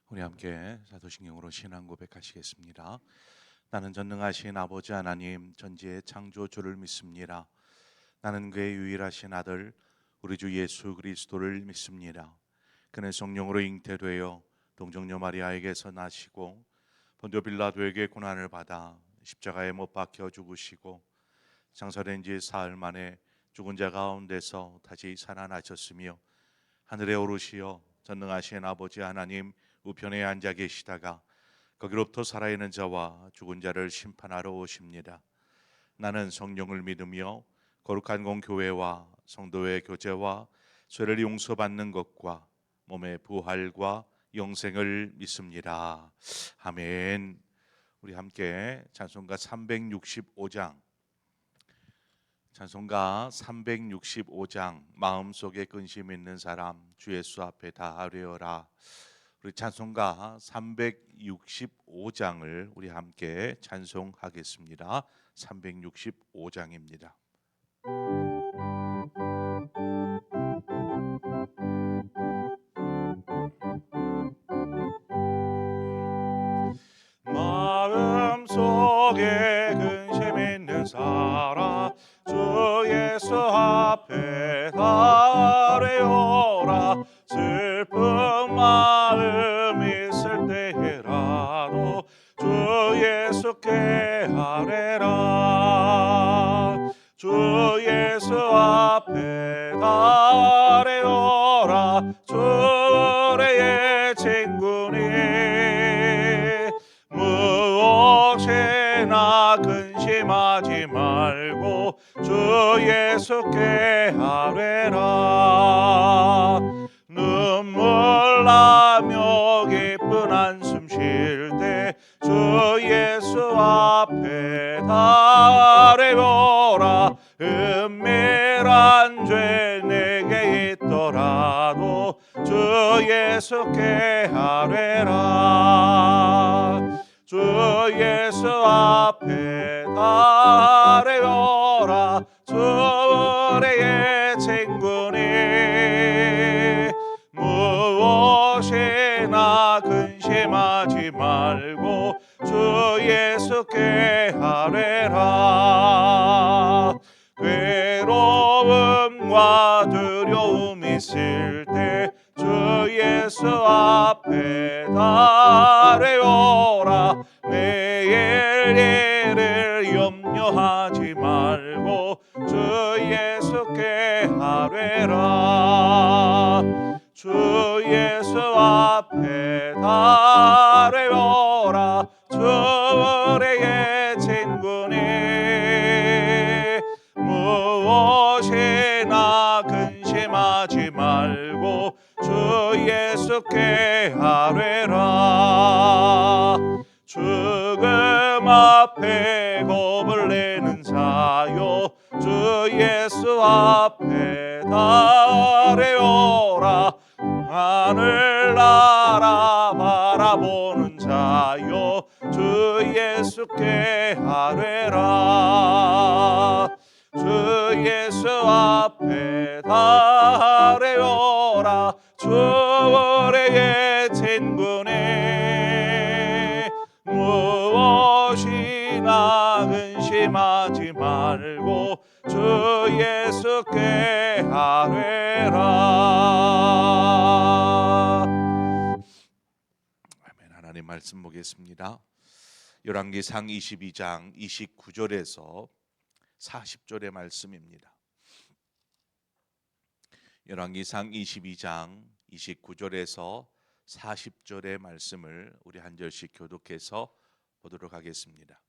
우리 함께 사도신경으로 신앙 고백하시겠습니다. 나는 전능하신 아버지 하나님 전지의 창조주를 믿습니다. 나는 그의 유일하신 아들 우리 주 예수 그리스도를 믿습니다. 그는 성령으로 잉태되어 동정녀 마리아에게서 나시고 본디오 빌라도에게 고난을 받아 십자가에 못 박혀 죽으시고 장사된 지 사흘 만에 죽은 자 가운데서 다시 살아나셨으며 하늘에 오르시어 전능하신 아버지 하나님 우편에 앉아 계시다가 거기로부터 살아있는 자와 죽은 자를 심판하러 오십니다. 나는 성령을 믿으며 거룩한 공교회와 성도의 교제와 죄를 용서받는 것과 몸의 부활과 영생을 믿습니다. 아멘. 우리 함께 찬송가 365장 마음속에 근심 있는 사람 주 예수 앞에 다 아뢰어라. 우리 찬송가 365장을 우리 함께 찬송하겠습니다. 365장입니다. 마음속에 근심 있는 사람 주 예수 앞에 다 아뢰어라. 슬픈 마음 있을 때라도 주 예수께 아뢰라. 주 예수 앞에 다 아뢰어라. 주의 친구니 무엇이나 근심하지 말고 주 예수께 아뢰라. 눈물 나며 기쁜 한숨 쉴 때 주 예수 앞에 다 아뢰어라. 은밀한 죄 내게 있더라도 주 예수께 아뢰라. 주 예수 앞에 다 아뢰어라. 주의 친구니 무엇이나 근심하지 말고 주 예수께 아뢰라. 괴로움과 두려움 있을 때 주 예수 앞에 다 아뢰어라. 내일 일을 염려하지 말고 주 예수께 아뢰라. 주 예수 앞에 다 아뢰어라. 주의 친구니 무엇이나 근심하지 말고 주 예수께 아뢰라. 죽음 앞에 겁을 내는 자요 주 예수 앞에 다 아뢰어라. 하늘나라 바라보는 자요 주 예수께 아뢰라. 주 예수 앞에 다 아뢰어라. 주의 친구니 무엇이나 근심하지 말고 주 예수께 아뢰라. 아멘. 하나님 말씀 보겠습니다. 열왕기상 22장 29절에서 40절의 말씀입니다. 열왕기상 22장 29절에서 40절의 말씀을 우리 한 절씩 교독해서 보도록 하겠습니다.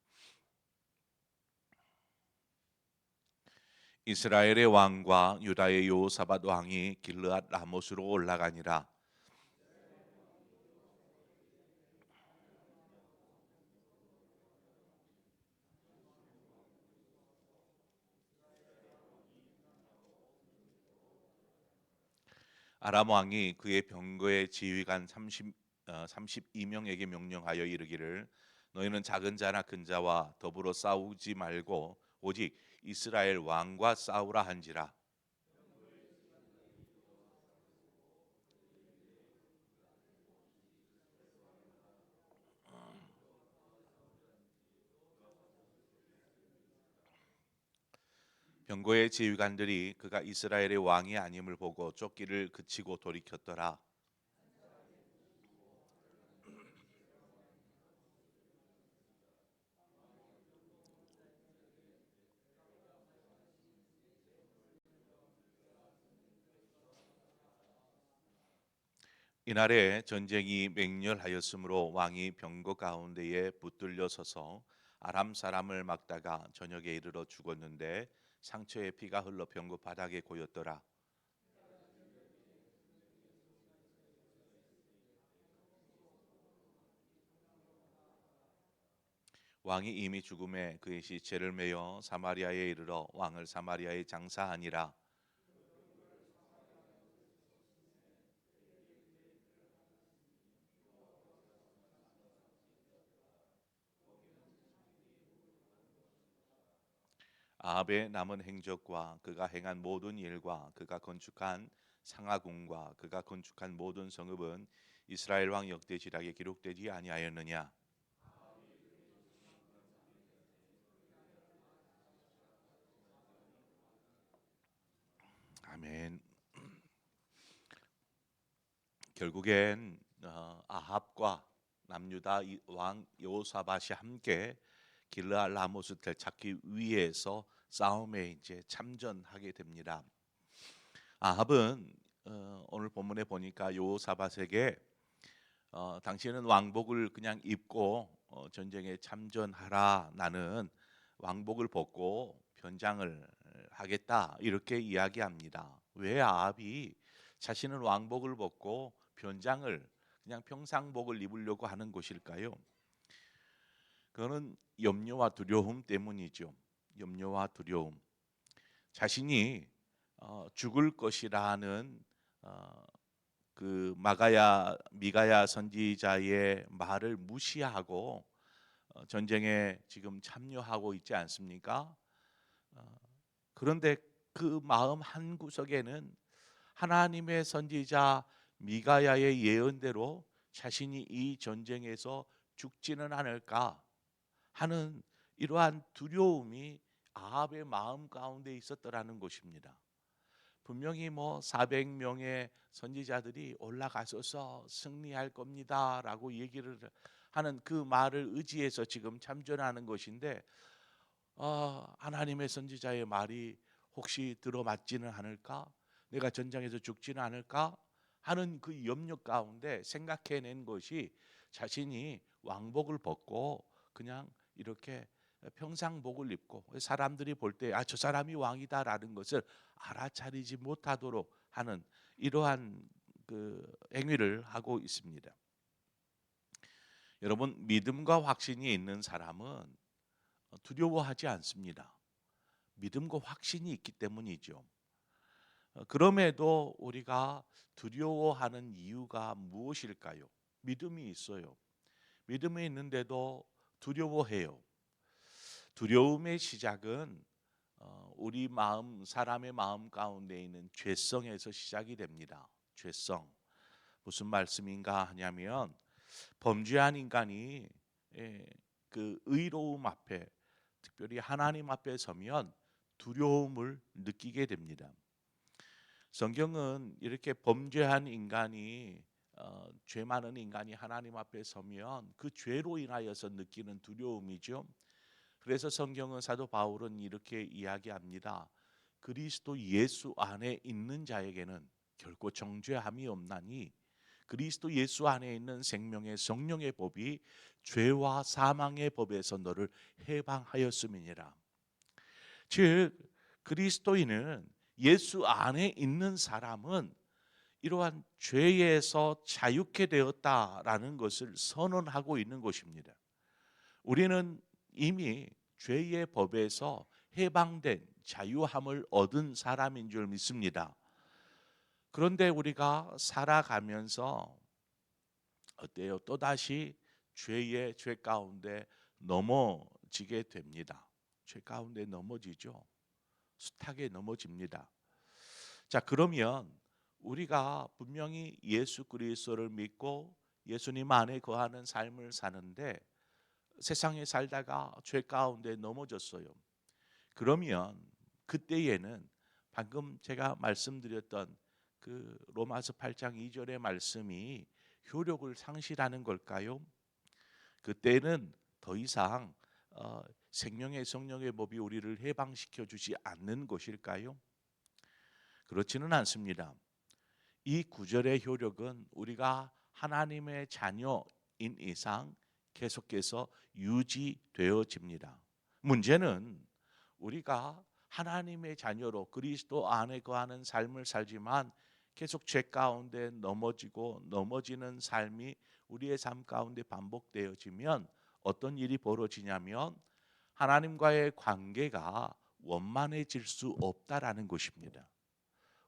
이스라엘의 왕과 유다의 여호사밧 왕이 길르앗 라못으로 올라가니라. 아람 왕이 그의 병거의 지휘관 32명에게 명령하여 이르기를 너희는 작은 자나 큰 자와 더불어 싸우지 말고 오직 이스라엘 왕과 싸우라 한지라. 병거의 지휘관들이 그가 이스라엘의 왕이 아님을 보고 쫓기를 그치고 돌이켰더라. 이날에 전쟁이 맹렬하였으므로 왕이 병거 가운데에 붙들려 서서 아람 사람을 막다가 저녁에 이르러 죽었는데 상처에 피가 흘러 병거 바닥에 고였더라. 왕이 이미 죽음에 그의 시체를 메어 사마리아에 이르러 왕을 사마리아에 장사하니라. 아합의 남은 행적과 그가 행한 모든 일과 그가 건축한 상하궁과 그가 건축한 모든 성읍은 이스라엘 왕 역대지락에 기록되지 아니하였느냐. 아멘. 결국엔 아합과 남유다 왕 여호사밧이 함께 길르앗 라모스를 찾기 위해서 싸움에 이제 참전하게 됩니다. 아합은 오늘 본문에 보니까 여호사밧에게 당신은 왕복을 그냥 입고 전쟁에 참전하라. 나는 왕복을 벗고 변장을 하겠다. 이렇게 이야기합니다. 왜 아합이 자신은 왕복을 벗고 변장을 그냥 평상복을 입으려고 하는 것일까요? 그거는 염려와 두려움 때문이죠. 염려와 두려움. 자신이 죽을 것이라는 그 미가야 선지자의 말을 무시하고 전쟁에 지금 참여하고 있지 않습니까? 그런데 그 마음 한 구석에는 하나님의 선지자 미가야의 예언대로 자신이 이 전쟁에서 죽지는 않을까 하는 이러한 두려움이 아합의 마음 가운데 있었더라는 것입니다. 분명히 뭐 400명의 선지자들이 올라가셔서 승리할 겁니다라고 얘기를 하는 그 말을 의지해서 지금 참전하는 것인데 하나님의 선지자의 말이 혹시 들어맞지는 않을까? 내가 전장에서 죽지는 않을까? 하는 그 염려 가운데 생각해낸 것이 자신이 왕복을 벗고 그냥 이렇게 평상복을 입고 사람들이 볼 때 저 사람이 왕이다라는 것을 알아차리지 못하도록 하는 이러한 그 행위를 하고 있습니다. 여러분, 믿음과 확신이 있는 사람은 두려워하지 않습니다. 믿음과 확신이 있기 때문이죠. 그럼에도 우리가 두려워하는 이유가 무엇일까요? 믿음이 있어요. 믿음이 있는데도 두려워해요. 두려움의 시작은 우리 마음, 사람의 마음 가운데 있는 죄성에서 시작이 됩니다. 죄성. 무슨 말씀인가 하냐면 범죄한 인간이 그 의로움 앞에, 특별히 하나님 앞에 서면 두려움을 느끼게 됩니다. 성경은 이렇게 범죄한 인간이 죄 많은 인간이 하나님 앞에 서면 그 죄로 인하여서 느끼는 두려움이죠. 그래서 성경은 사도 바울은 이렇게 이야기합니다. 그리스도 예수 안에 있는 자에게는 결코 정죄함이 없나니 그리스도 예수 안에 있는 생명의 성령의 법이 죄와 사망의 법에서 너를 해방하였음이니라. 즉 그리스도인은 예수 안에 있는 사람은 이러한 죄에서 자유케 되었다라는 것을 선언하고 있는 것입니다. 우리는 이미 죄의 법에서 해방된 자유함을 얻은 사람인 줄 믿습니다. 그런데 우리가 살아가면서 어때요? 또다시 죄 가운데 넘어지게 됩니다. 죄 가운데 넘어지죠. 숱하게 넘어집니다. 자, 그러면 우리가 분명히 예수 그리스도를 믿고 예수님 안에 거하는 삶을 사는데 세상에 살다가 죄 가운데 넘어졌어요. 그러면 그때에는 방금 제가 말씀드렸던 그 로마서 8장 2절의 말씀이 효력을 상실하는 걸까요? 그때는 더 이상 생명의 성령의 법이 우리를 해방시켜 주지 않는 것일까요? 그렇지는 않습니다. 이 구절의 효력은 우리가 하나님의 자녀인 이상 계속해서 유지되어집니다. 문제는 우리가 하나님의 자녀로 그리스도 안에 거하는 삶을 살지만 계속 죄 가운데 넘어지고 넘어지는 삶이 우리의 삶 가운데 반복되어지면 어떤 일이 벌어지냐면 하나님과의 관계가 원만해질 수 없다라는 것입니다.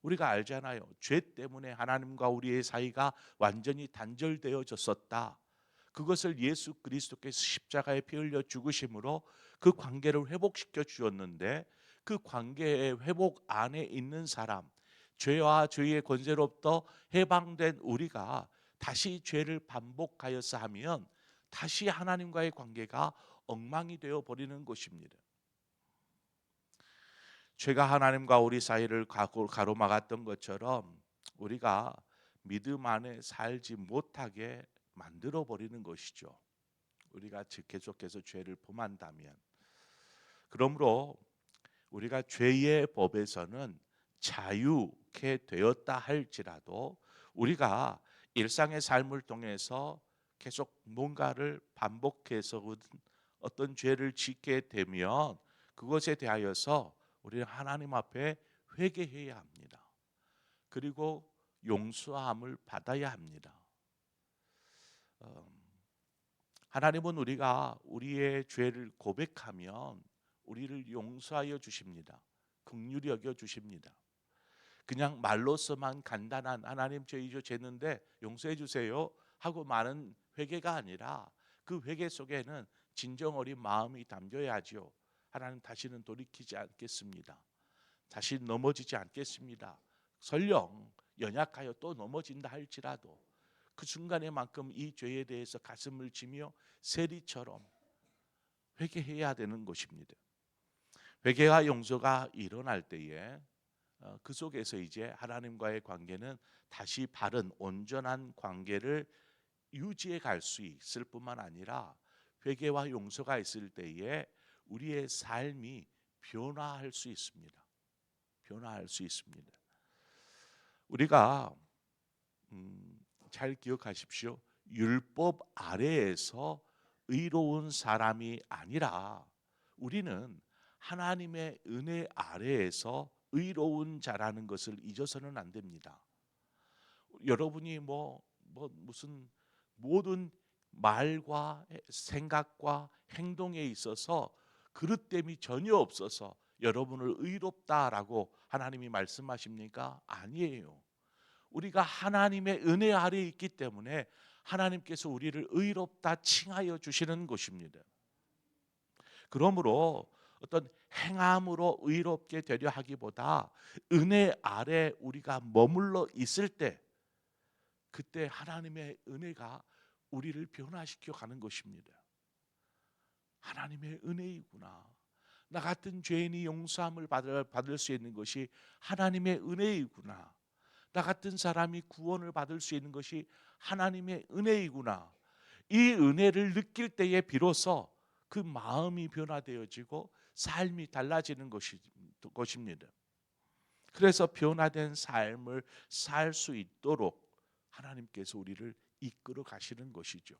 우리가 알잖아요. 죄 때문에 하나님과 우리의 사이가 완전히 단절되어졌었다. 그것을 예수 그리스도께서 십자가에 피 흘려 죽으심으로 그 관계를 회복시켜 주었는데 그 관계의 회복 안에 있는 사람, 죄와 죄의 권세로부터 해방된 우리가 다시 죄를 반복하여서 하면 다시 하나님과의 관계가 엉망이 되어 버리는 것입니다. 죄가 하나님과 우리 사이를 가로막았던 것처럼 우리가 믿음 안에 살지 못하게 만들어 버리는 것이죠. 우리가 계속해서 죄를 범한다면. 그러므로 우리가 죄의 법에서는 자유케 되었다 할지라도 우리가 일상의 삶을 통해서 계속 뭔가를 반복해서 어떤 죄를 짓게 되면 그것에 대하여서 우리는 하나님 앞에 회개해야 합니다. 그리고 용서함을 받아야 합니다. 하나님은 우리가 우리의 죄를 고백하면 우리를 용서하여 주십니다. 긍휼히 여겨 주십니다. 그냥 말로서만 간단한 하나님 죄이죠 죄는데 용서해 주세요 하고 많은 회개가 아니라 그 회개 속에는 진정 어린 마음이 담겨야죠. 하나님 다시는 돌이키지 않겠습니다. 다시 넘어지지 않겠습니다. 설령 연약하여 또 넘어진다 할지라도 그 순간에만큼 이 죄에 대해서 가슴을 치며 세리처럼 회개해야 되는 것입니다. 회개와 용서가 일어날 때에 그 속에서 이제 하나님과의 관계는 다시 바른 온전한 관계를 유지해 갈 수 있을 뿐만 아니라 회개와 용서가 있을 때에 우리의 삶이 변화할 수 있습니다. 변화할 수 있습니다. 우리가 잘 기억하십시오. 율법 아래에서 의로운 사람이 아니라 우리는 하나님의 은혜 아래에서 의로운 자라는 것을 잊어서는 안 됩니다. 여러분이 무슨 모든 말과 생각과 행동에 있어서 그릇됨이 전혀 없어서 여러분을 의롭다라고 하나님이 말씀하십니까? 아니에요. 우리가 하나님의 은혜 아래에 있기 때문에 하나님께서 우리를 의롭다 칭하여 주시는 것입니다. 그러므로 어떤 행함으로 의롭게 되려 하기보다 은혜 아래 우리가 머물러 있을 때 그때 하나님의 은혜가 우리를 변화시켜 가는 것입니다. 하나님의 은혜이구나. 나 같은 죄인이 용서함을 받을 수 있는 것이 하나님의 은혜이구나. 나 같은 사람이 구원을 받을 수 있는 것이 하나님의 은혜이구나. 이 은혜를 느낄 때에 비로소 그 마음이 변화되어지고 삶이 달라지는 것입니다. 그래서 변화된 삶을 살 수 있도록 하나님께서 우리를 이끌어 가시는 것이죠.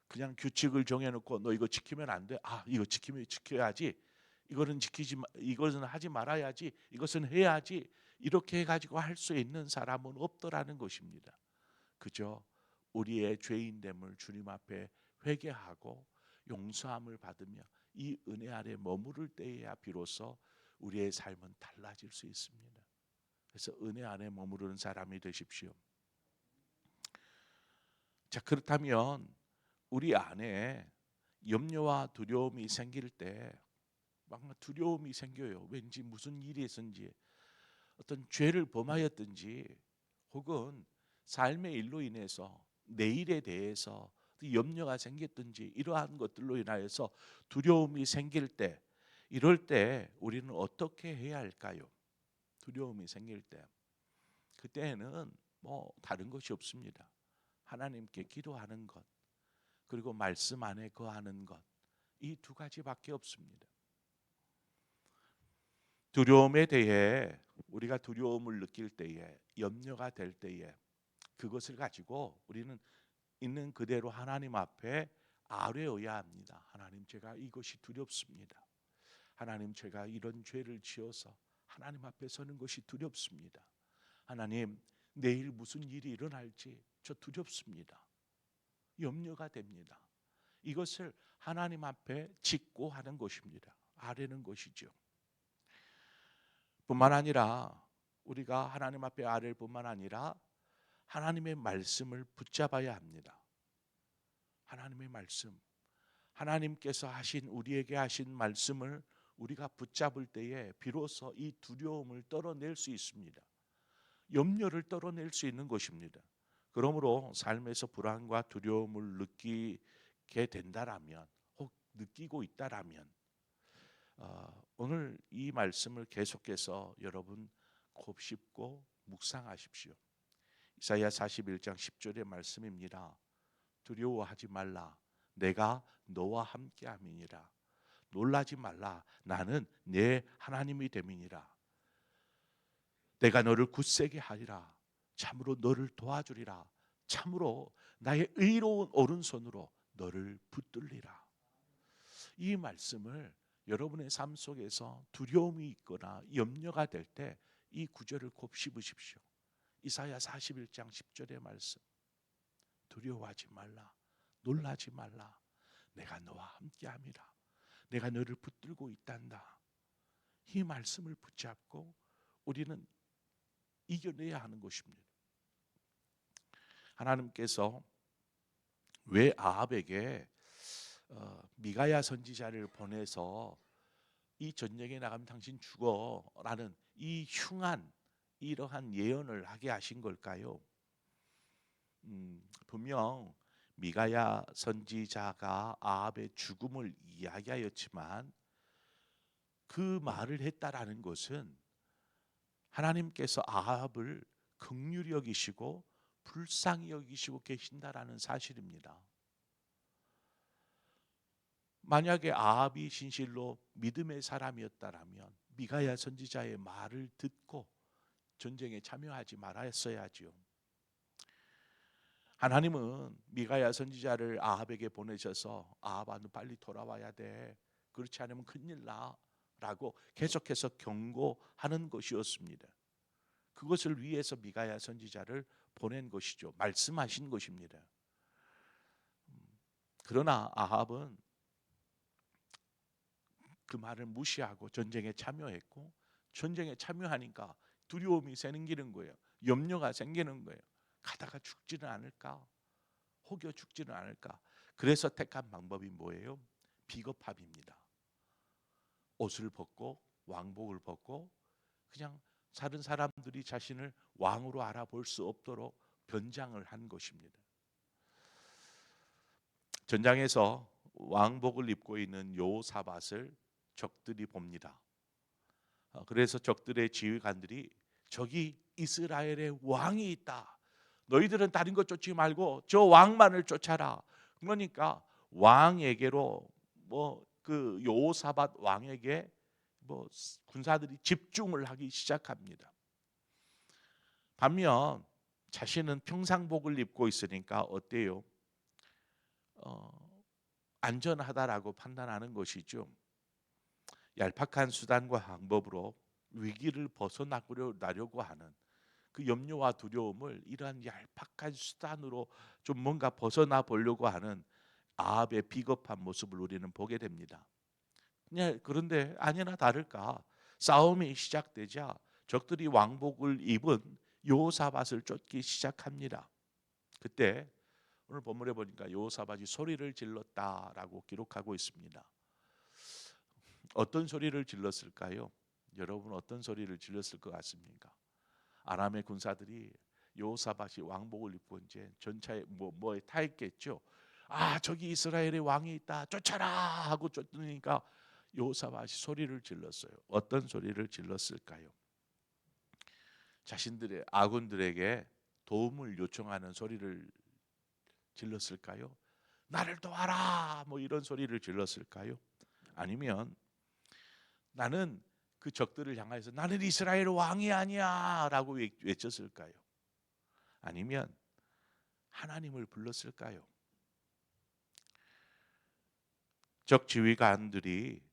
그냥 규칙을 정해놓고 너 이거 지키면 안 돼. 이거 지켜야지. 이것은 하지 말아야지. 이것은 해야지. 이렇게 해가지고 할 수 있는 사람은 없더라는 것입니다. 그저 우리의 죄인됨을 주님 앞에 회개하고 용서함을 받으며 이 은혜 아래 머무를 때에야 비로소 우리의 삶은 달라질 수 있습니다. 그래서 은혜 안에 머무르는 사람이 되십시오. 자, 그렇다면 우리 안에 염려와 두려움이 생길 때 막 두려움이 생겨요. 왠지 무슨 일이 있은지 어떤 죄를 범하였든지 혹은 삶의 일로 인해서 내일에 대해서 염려가 생겼든지 이러한 것들로 인하여서 두려움이 생길 때 이럴 때 우리는 어떻게 해야 할까요? 두려움이 생길 때. 그때는 뭐 다른 것이 없습니다. 하나님께 기도하는 것, 그리고 말씀 안에 거하는 것, 이 두 가지밖에 없습니다. 두려움에 대해 우리가 두려움을 느낄 때에, 염려가 될 때에 그것을 가지고 우리는 있는 그대로 하나님 앞에 아뢰어야 합니다. 하나님, 제가 이것이 두렵습니다. 하나님, 제가 이런 죄를 지어서 하나님 앞에 서는 것이 두렵습니다. 하나님, 내일 무슨 일이 일어날지 저 두렵습니다. 염려가 됩니다. 이것을 하나님 앞에 짓고 하는 것입니다. 아뢰는 것이죠. 뿐만 아니라 우리가 하나님 앞에 아뢰일 뿐만 아니라 하나님의 말씀을 붙잡아야 합니다. 하나님의 말씀, 하나님께서 하신, 우리에게 하신 말씀을 우리가 붙잡을 때에 비로소 이 두려움을 떨어낼 수 있습니다. 염려를 떨어낼 수 있는 것입니다. 그러므로 삶에서 불안과 두려움을 느끼게 된다라면, 혹 느끼고 있다라면 오늘 이 말씀을 계속해서 여러분 곱씹고 묵상하십시오. 이사야 41장 10절의 말씀입니다. 두려워하지 말라, 내가 너와 함께함이니라. 놀라지 말라, 나는 내 하나님이 됨이니라. 내가 너를 굳세게 하리라. 참으로 너를 도와주리라. 참으로 나의 의로운 오른손으로 너를 붙들리라. 이 말씀을 여러분의 삶 속에서 두려움이 있거나 염려가 될 때 이 구절을 곱씹으십시오. 이사야 41장 10절의 말씀. 두려워하지 말라, 놀라지 말라, 내가 너와 함께함이라. 내가 너를 붙들고 있단다. 이 말씀을 붙잡고 우리는 이겨내야 하는 것입니다. 하나님께서 왜 아합에게 미가야 선지자를 보내서 이 전쟁에 나가면 당신 죽어라는 이 흉한 이러한 예언을 하게 하신 걸까요? 분명 미가야 선지자가 아합의 죽음을 이야기하였지만 그 말을 했다라는 것은 하나님께서 아합을 긍휼히 여기시고 불쌍히 여기시고 계신다라는 사실입니다. 만약에 아합이 진실로 믿음의 사람이었다라면 미가야 선지자의 말을 듣고 전쟁에 참여하지 말았어야지요. 하나님은 미가야 선지자를 아합에게 보내셔서 아합아, 너 빨리 돌아와야 돼. 그렇지 않으면 큰일 나. 라고 계속해서 경고하는 것이었습니다. 그것을 위해서 미가야 선지자를 보낸 것이죠. 말씀하신 것입니다. 그러나 아합은 그 말을 무시하고 전쟁에 참여했고, 전쟁에 참여하니까 두려움이 생기는 거예요. 염려가 생기는 거예요. 가다가 죽지는 않을까? 혹여 죽지는 않을까? 그래서 택한 방법이 뭐예요? 비겁함입니다. 옷을 벗고 왕복을 벗고 그냥 다른 사람들이 자신을 왕으로 알아볼 수 없도록 변장을 한 것입니다. 전장에서 왕복을 입고 있는 여호사밧을 적들이 봅니다. 그래서 적들의 지휘관들이 저기 이스라엘의 왕이 있다. 너희들은 다른 것 쫓지 말고 저 왕만을 쫓아라. 그러니까 왕에게로 그 여호사밧 왕에게 군사들이 집중을 하기 시작합니다. 반면 자신은 평상복을 입고 있으니까 어때요? 안전하다라고 판단하는 것이죠. 얄팍한 수단과 방법으로 위기를 벗어나려고 하는 그 염려와 두려움을 이러한 얄팍한 수단으로 좀 뭔가 벗어나 보려고 하는 아합의 비겁한 모습을 우리는 보게 됩니다. 그런데 아니나 다를까 싸움이 시작되자 적들이 왕복을 입은 여호사밧을 쫓기 시작합니다. 그때 오늘 본문에 보니까 여호사밧이 소리를 질렀다라고 기록하고 있습니다. 어떤 소리를 질렀을까요? 여러분 어떤 소리를 질렀을 것 같습니까? 아람의 군사들이 여호사밧이 왕복을 입고 이제 전차에 뭐에 타 있겠죠. 아, 저기 이스라엘의 왕이 있다, 쫓아라 하고 쫓으니까 여호사밧이 소리를 질렀어요. 어떤 소리를 질렀을까요? 자신들의 아군들에게 도움을 요청하는 소리를 질렀을까요? 나를 도와라 뭐 이런 소리를 질렀을까요? 아니면 나는 그 적들을 향해서 나는 이스라엘 왕이 아니야 라고 외쳤을까요? 아니면 하나님을 불렀을까요? 적 지휘관들이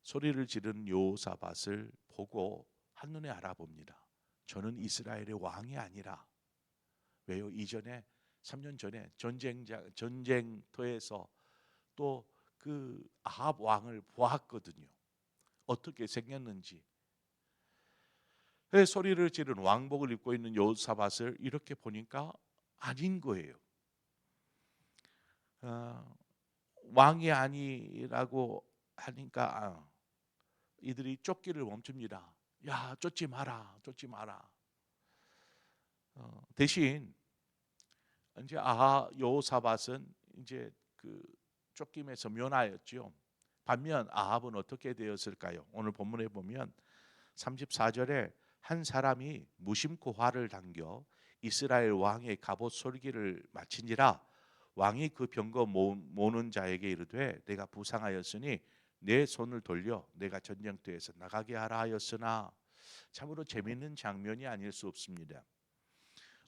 소리를 지른 여호사밧을 보고 한눈에 알아봅니다. 저는 이스라엘의 왕이 아니라, 왜요? 이전에 3년 전에 전쟁터에서 또 그 아합 왕을 보았거든요. 어떻게 생겼는지. 소리를 지른 왕복을 입고 있는 여호사밧을 이렇게 보니까 아닌 거예요. 왕이 아니라고 하니까 이들이 쫓기를 멈춥니다. 야, 쫓지 마라, 쫓지 마라. 대신 이제 여호사밧은 이제 그 쫓김에서 면하였죠. 반면 아합은 어떻게 되었을까요? 오늘 본문에 보면 34절에 한 사람이 무심코 활을 당겨 이스라엘 왕의 갑옷 솔기를 마친지라 왕이 그 병거 모는 자에게 이르되 내가 부상하였으니 내 손을 돌려 내가 전쟁터에서 나가게 하라 하였으나, 참으로 재미있는 장면이 아닐 수 없습니다.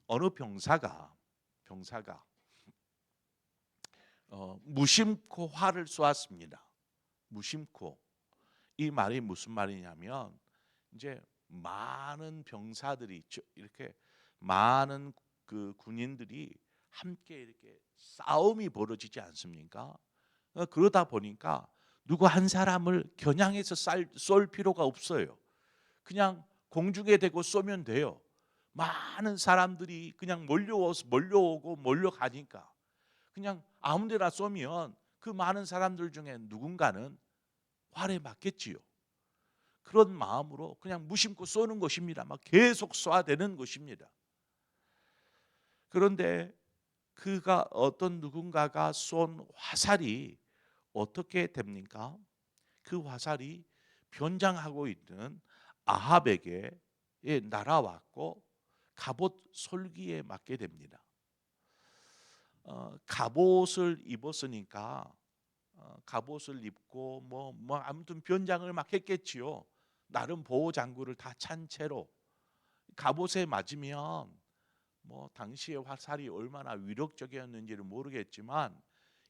어느 병사가 무심코 활을 쏘았습니다. 무심코. 이 말이 무슨 말이냐면 이제 많은 병사들이 이렇게 많은 그 군인들이 함께 이렇게 싸움이 벌어지지 않습니까? 그러다 보니까 누구 한 사람을 겨냥해서 쏠 필요가 없어요. 그냥 공중에 대고 쏘면 돼요. 많은 사람들이 그냥 몰려오고 몰려가니까 그냥 아무데나 쏘면 그 많은 사람들 중에 누군가는 활에 맞겠지요. 그런 마음으로 그냥 무심코 쏘는 것입니다. 막 계속 쏴대는 것입니다. 그런데 그가 어떤 누군가가 쏜 화살이 어떻게 됩니까? 그 화살이 변장하고 있는 아합에게 날아왔고 갑옷 솔기에 맞게 됩니다. 갑옷을 입었으니까 갑옷을 입고 뭐 아무튼 변장을 막 했겠지요. 나름 보호 장구를 다 찬 채로 갑옷에 맞으면 뭐 당시의 화살이 얼마나 위력적이었는지를 모르겠지만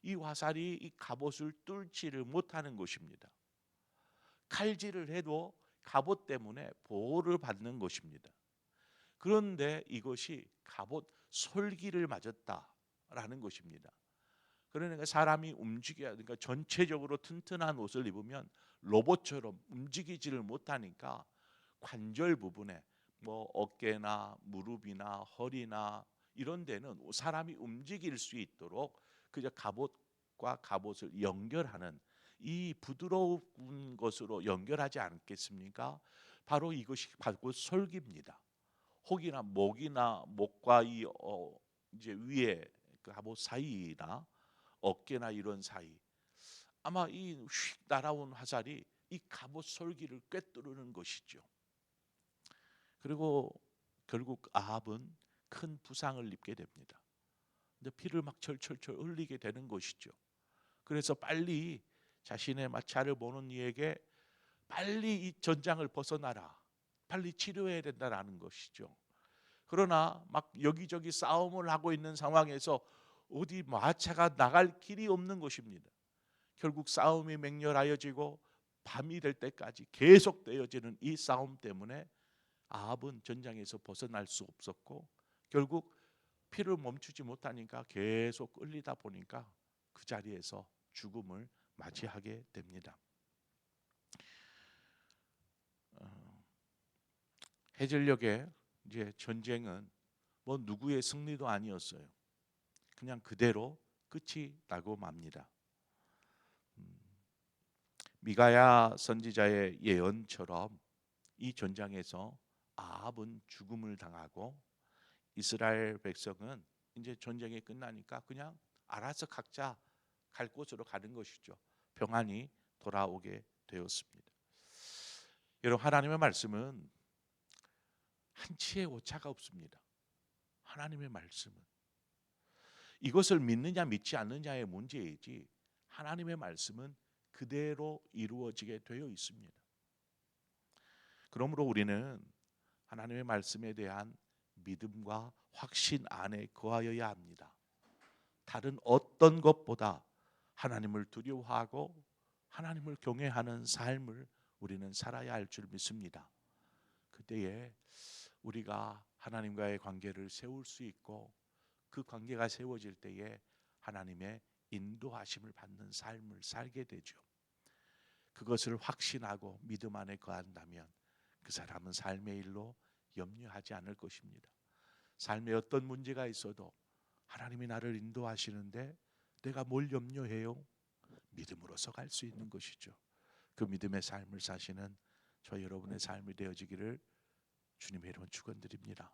이 화살이 이 갑옷을 뚫지를 못하는 것입니다. 칼질을 해도 갑옷 때문에 보호를 받는 것입니다. 그런데 이것이 갑옷 솔기를 맞았다라는 것입니다. 그러니까 사람이 그러니까 전체적으로 튼튼한 옷을 입으면 로봇처럼 움직이지를 못하니까 관절 부분에 뭐 어깨나 무릎이나 허리나 이런 데는 사람이 움직일 수 있도록 그저 갑옷과 갑옷을 연결하는 이 부드러운 것으로 연결하지 않겠습니까? 바로 이것이 갑옷 솔기입니다. 혹이나 목과 이 이제 위에 그 갑옷 사이나 어깨나 이런 사이, 아마 이 휙 날아온 화살이 이 갑옷 솔기를 꿰뚫는 것이죠. 그리고 결국 아합은 큰 부상을 입게 됩니다. 근데 피를 막 철철철 흘리게 되는 것이죠. 그래서 빨리 자신의 마차를 보는 이에게 빨리 이 전장을 벗어나라, 빨리 치료해야 된다라는 것이죠. 그러나 막 여기저기 싸움을 하고 있는 상황에서 어디 마차가 나갈 길이 없는 것입니다. 결국 싸움이 맹렬하여지고 밤이 될 때까지 계속되어지는 이 싸움 때문에 아합은 전장에서 벗어날 수 없었고 결국 피를 멈추지 못하니까 계속 끌리다 보니까 그 자리에서 죽음을 맞이하게 됩니다. 해질녘에 이제 전쟁은 뭐 누구의 승리도 아니었어요. 그냥 그대로 끝이 나고 맙니다. 미가야 선지자의 예언처럼 이 전장에서 아합은 죽음을 당하고 이스라엘 백성은 이제 전쟁이 끝나니까 그냥 알아서 각자 갈 곳으로 가는 것이죠. 평안히 돌아오게 되었습니다. 여러분, 하나님의 말씀은 한치의 오차가 없습니다. 하나님의 말씀은 이것을 믿느냐 믿지 않느냐의 문제이지 하나님의 말씀은 그대로 이루어지게 되어 있습니다. 그러므로 우리는 하나님의 말씀에 대한 믿음과 확신 안에 거하여야 합니다. 다른 어떤 것보다 하나님을 두려워하고 하나님을 경외하는 삶을 우리는 살아야 할 줄 믿습니다. 그때에 우리가 하나님과의 관계를 세울 수 있고 그 관계가 세워질 때에 하나님의 인도하심을 받는 삶을 살게 되죠. 그것을 확신하고 믿음 안에 거한다면 그 사람은 삶의 일로 염려하지 않을 것입니다. 삶에 어떤 문제가 있어도 하나님이 나를 인도하시는데 내가 뭘 염려해요? 믿음으로서 갈 수 있는 것이죠. 그 믿음의 삶을 사시는 저 여러분의 삶이 되어지기를 주님의 이름으로 축원드립니다.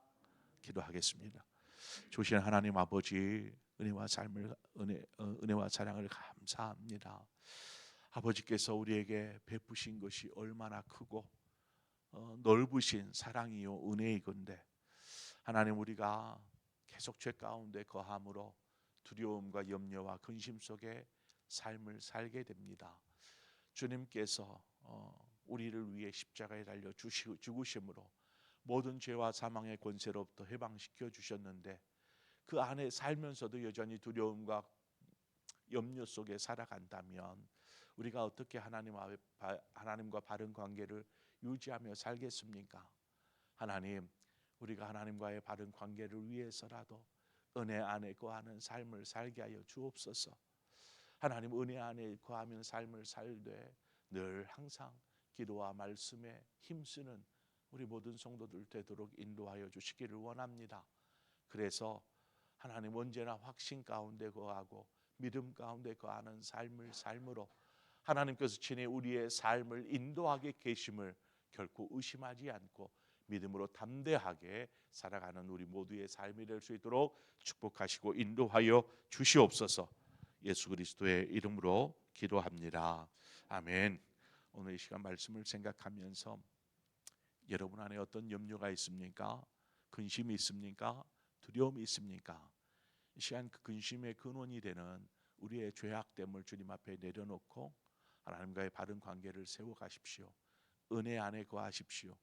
기도하겠습니다. 조신 하나님 아버지, 은혜와 사랑을 감사합니다. 아버지께서 우리에게 베푸신 것이 얼마나 크고 넓으신 사랑이요 은혜이건데 하나님, 우리가 계속 죄 가운데 거함으로 두려움과 염려와 근심 속에 삶을 살게 됩니다. 주님께서 우리를 위해 십자가에 달려 죽으심으로 모든 죄와 사망의 권세로부터 해방시켜 주셨는데 그 안에 살면서도 여전히 두려움과 염려 속에 살아간다면 우리가 어떻게 하나님과 바른 관계를 유지하며 살겠습니까? 하나님, 우리가 하나님과의 바른 관계를 위해서라도 은혜 안에 거하는 삶을 살게 하여 주옵소서. 하나님, 은혜 안에 거하면 삶을 살되 늘 항상 기도와 말씀에 힘쓰는 우리 모든 성도들 되도록 인도하여 주시기를 원합니다. 그래서 하나님, 언제나 확신 가운데 거하고 믿음 가운데 거하는 삶으로 하나님께서 친히 우리의 삶을 인도하게 계심을 결코 의심하지 않고 믿음으로 담대하게 살아가는 우리 모두의 삶이 될 수 있도록 축복하시고 인도하여 주시옵소서. 예수 그리스도의 이름으로 기도합니다. 아멘. 오늘 이 시간 말씀을 생각하면서 여러분 안에 어떤 염려가 있습니까? 근심이 있습니까? 두려움이 있습니까? 이 시간 그 근심의 근원이 되는 우리의 죄악됨을 주님 앞에 내려놓고 하나님과의 바른 관계를 세워가십시오. 은혜 안에 거하십시오.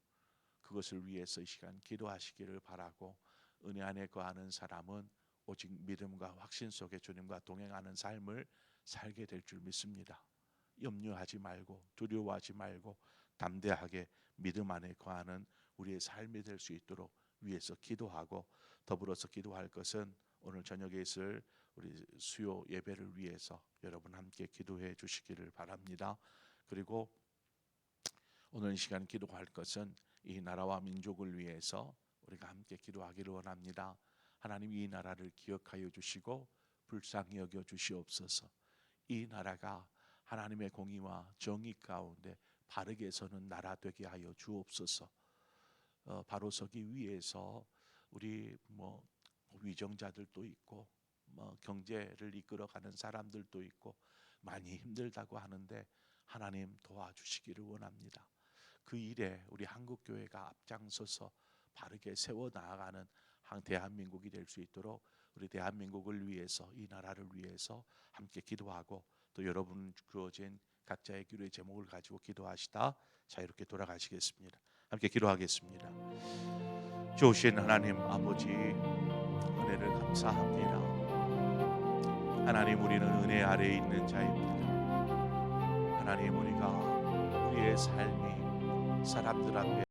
그것을 위해서 이 시간 기도하시기를 바라고, 은혜 안에 거하는 사람은 오직 믿음과 확신 속에 주님과 동행하는 삶을 살게 될 줄 믿습니다. 염려하지 말고 두려워하지 말고 담대하게 믿음 안에 거하는 우리의 삶이 될 수 있도록 위해서 기도하고, 더불어서 기도할 것은 오늘 저녁에 있을 우리 수요 예배를 위해서 여러분 함께 기도해 주시기를 바랍니다. 그리고 오늘 이 시간 기도할 것은 이 나라와 민족을 위해서 우리가 함께 기도하기를 원합니다. 하나님, 이 나라를 기억하여 주시고 불쌍히 여겨 주시옵소서. 이 나라가 하나님의 공의와 정의 가운데 바르게 서는 나라 되게 하여 주옵소서. 바로 서기 위해서 우리 위정자들도 있고 경제를 이끌어가는 사람들도 있고 많이 힘들다고 하는데 하나님 도와주시기를 원합니다. 그 일에 우리 한국교회가 앞장서서 바르게 세워나가는 대한민국이 될 수 있도록 우리 대한민국을 위해서, 이 나라를 위해서 함께 기도하고, 또 여러분 주어진 각자의 기도의 제목을 가지고 기도하시다 자유롭게 돌아가시겠습니다. 함께 기도하겠습니다. 좋으신 하나님 아버지, 은혜를 감사합니다. 하나님, 우리는 은혜 아래에 있는 자입니다. 하나님, 우리가 우리의 삶이 사람들 앞에